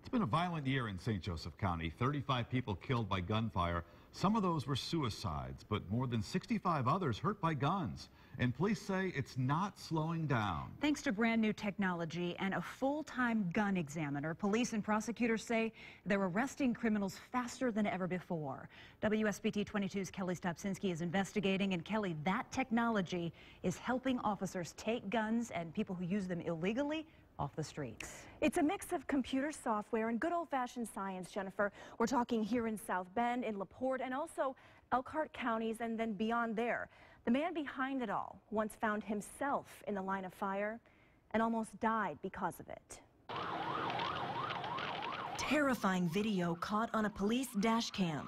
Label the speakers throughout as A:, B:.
A: It's been a violent year in St. Joseph County. 35 people killed by gunfire. Some of those were suicides, but more than 65 others hurt by guns. And police say it's not slowing down.
B: Thanks to brand new technology and a full-time gun examiner, police and prosecutors say they're arresting criminals faster than ever before. WSBT-22's Kelly Stopczynski is investigating, and Kelly, that technology is helping officers take guns and people who use them illegally off the streets.
C: It's a mix of computer software and good old-fashioned science, Jennifer. We're talking here in South Bend, in LaPorte, and also Elkhart counties, and then beyond there. The man behind it all once found himself in the line of fire and almost died because of it.
D: Terrifying video caught on a police dash cam.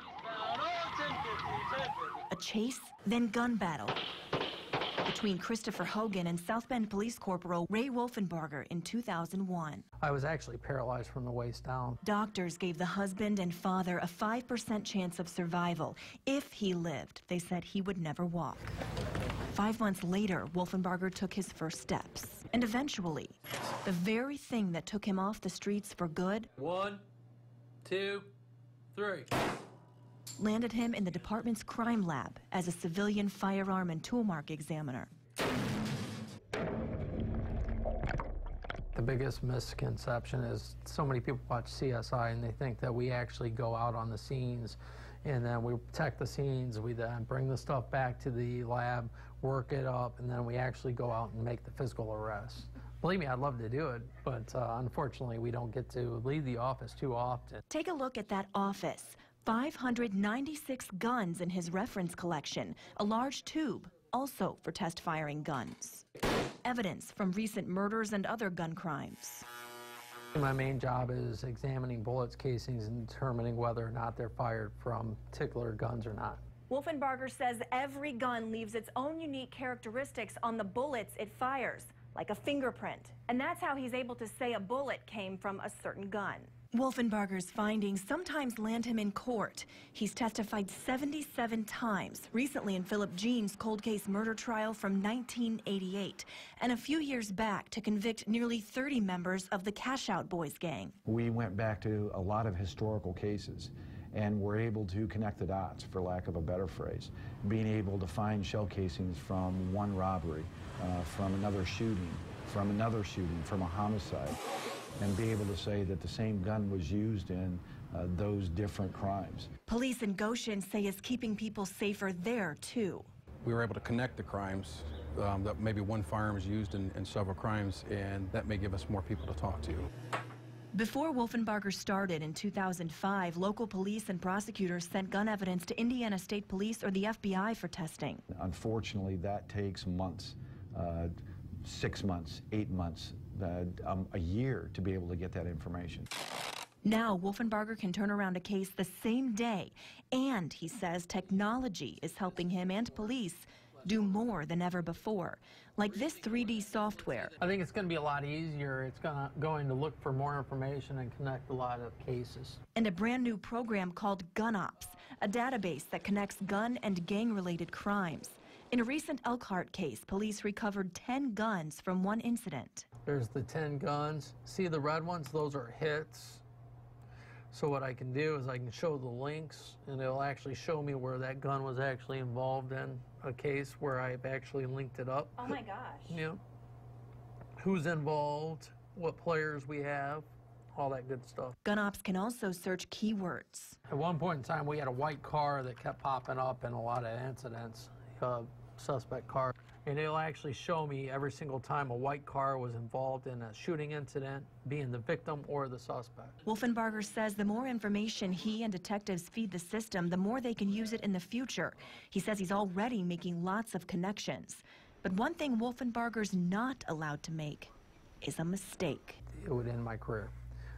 D: A chase, then gun battle between Christopher Hogan and South Bend Police Corporal Ray Wolfenbarger in 2001.
E: I was actually paralyzed from the waist down.
D: Doctors gave the husband and father a 5% chance of survival. If he lived, they said he would never walk. 5 months later, Wolfenbarger took his first steps. And eventually, the very thing that took him off the streets for good
F: 1, 2, 3.
D: landed him in the department's crime lab as a civilian firearm and toolmark examiner.
E: The biggest misconception is so many people watch CSI and they think that we actually go out on the scenes and then we protect the scenes, we then bring the stuff back to the lab, work it up, and then we actually go out and make the physical arrest. Believe me, I'd love to do it, but unfortunately we don't get to leave the office too often.
D: Take a look at that office. 596 guns in his reference collection, a large tube, also for test-firing guns. Evidence from recent murders and other gun crimes.
E: My main job is examining bullets, casings, and determining whether or not they're fired from particular guns or not.
C: Wolfenbarger says every gun leaves its own unique characteristics on the bullets it fires, like a fingerprint. And that's how he's able to say a bullet came from a certain gun.
D: Wolfenbarger's findings sometimes land him in court. He's testified 77 times, recently in Philip Jean's cold case murder trial from 1988, and a few years back to convict nearly 30 members of the Cash Out Boys gang.
G: We went back to a lot of historical cases and were able to connect the dots, for lack of a better phrase, being able to find shell casings from one robbery, from another shooting, from a homicide, and be able to say that the same gun was used in those different crimes.
D: Police in Goshen say it's keeping people safer there, too.
H: We were able to connect the crimes, that maybe one firearm is used in several crimes, and that may give us more people to talk to.
D: Before Wolfenbarger started in 2005, local police and prosecutors sent gun evidence to Indiana State Police or the FBI for testing.
G: Unfortunately, that takes months, 6 months, 8 months, a year to be able to get that information.
D: Now, Wolfenbarger can turn around a case the same day, and he says technology is helping him and police do more than ever before, like this 3D software.
E: I think it's going to be a lot easier. It's going to look for more information and connect a lot of cases.
D: And a brand new program called GunOps, a database that connects gun and gang-related crimes. In a recent Elkhart case, police recovered 10 guns from one incident.
E: There's the 10 guns. See the red ones? Those are hits. So what I can do is I can show the links, and it'll actually show me where that gun was actually involved in a case where I've actually linked it up.
C: Oh my gosh.
E: Yeah. Who's involved, what players we have, all that good stuff.
D: GunOps can also search keywords.
E: At one point in time, we had a white car that kept popping up in a lot of incidents, suspect car. And it'll actually show me every single time a white car was involved in a shooting incident, being the victim or the suspect.
D: Wolfenbarger says the more information he and detectives feed the system, the more they can use it in the future. He says he's already making lots of connections. But one thing Wolfenbarger's not allowed to make is a mistake.
E: It would end my career.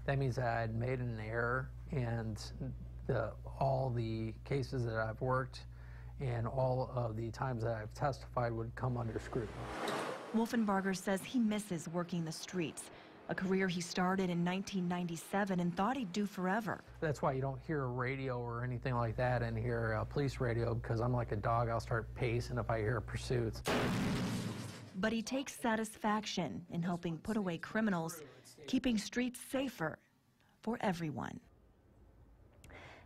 E: That means that I had made an error, and all the cases that I've worked and all of the times that I've testified would come under scrutiny.
D: Wolfenbarger says he misses working the streets, a career he started in 1997 and thought he'd do forever.
E: That's why you don't hear a radio or anything like that and hear a police radio, because I'm like a dog. I'll start pacing if I hear pursuits.
D: But he takes satisfaction in helping put away criminals, keeping streets safer for everyone.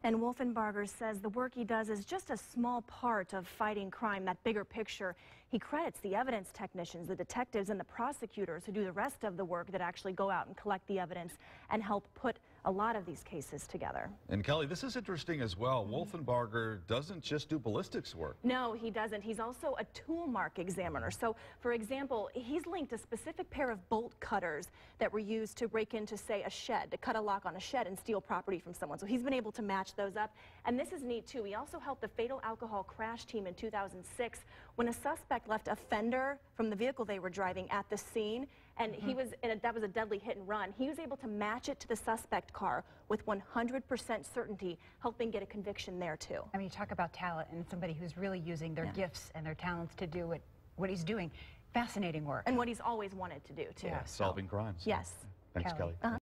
C: And Wolfenbarger says the work he does is just a small part of fighting crime, that bigger picture. He credits the evidence technicians, the detectives, and the prosecutors who do the rest of the work that actually go out and collect the evidence and help put a lot of these cases together.
A: And Kelly, this is interesting as well. Wolfenbarger doesn't just do ballistics work.
C: No, he doesn't. He's also a tool mark examiner. So, for example, he's linked a specific pair of bolt cutters that were used to break into, say, a shed, to cut a lock on a shed and steal property from someone. So he's been able to match those up. And this is neat, too. He also helped the fatal alcohol crash team in 2006 when a suspect left a fender from the vehicle they were driving at the scene. And that was a deadly hit and run. He was able to match it to the suspect car with 100% certainty, helping get a conviction there, too.
B: I mean, you talk about talent and somebody who's really using their gifts and their talents to do what he's doing. Fascinating work.
C: And what he's always wanted to do, too.
A: Yeah, solving crimes.
C: Yes.
A: Thanks, Kelly.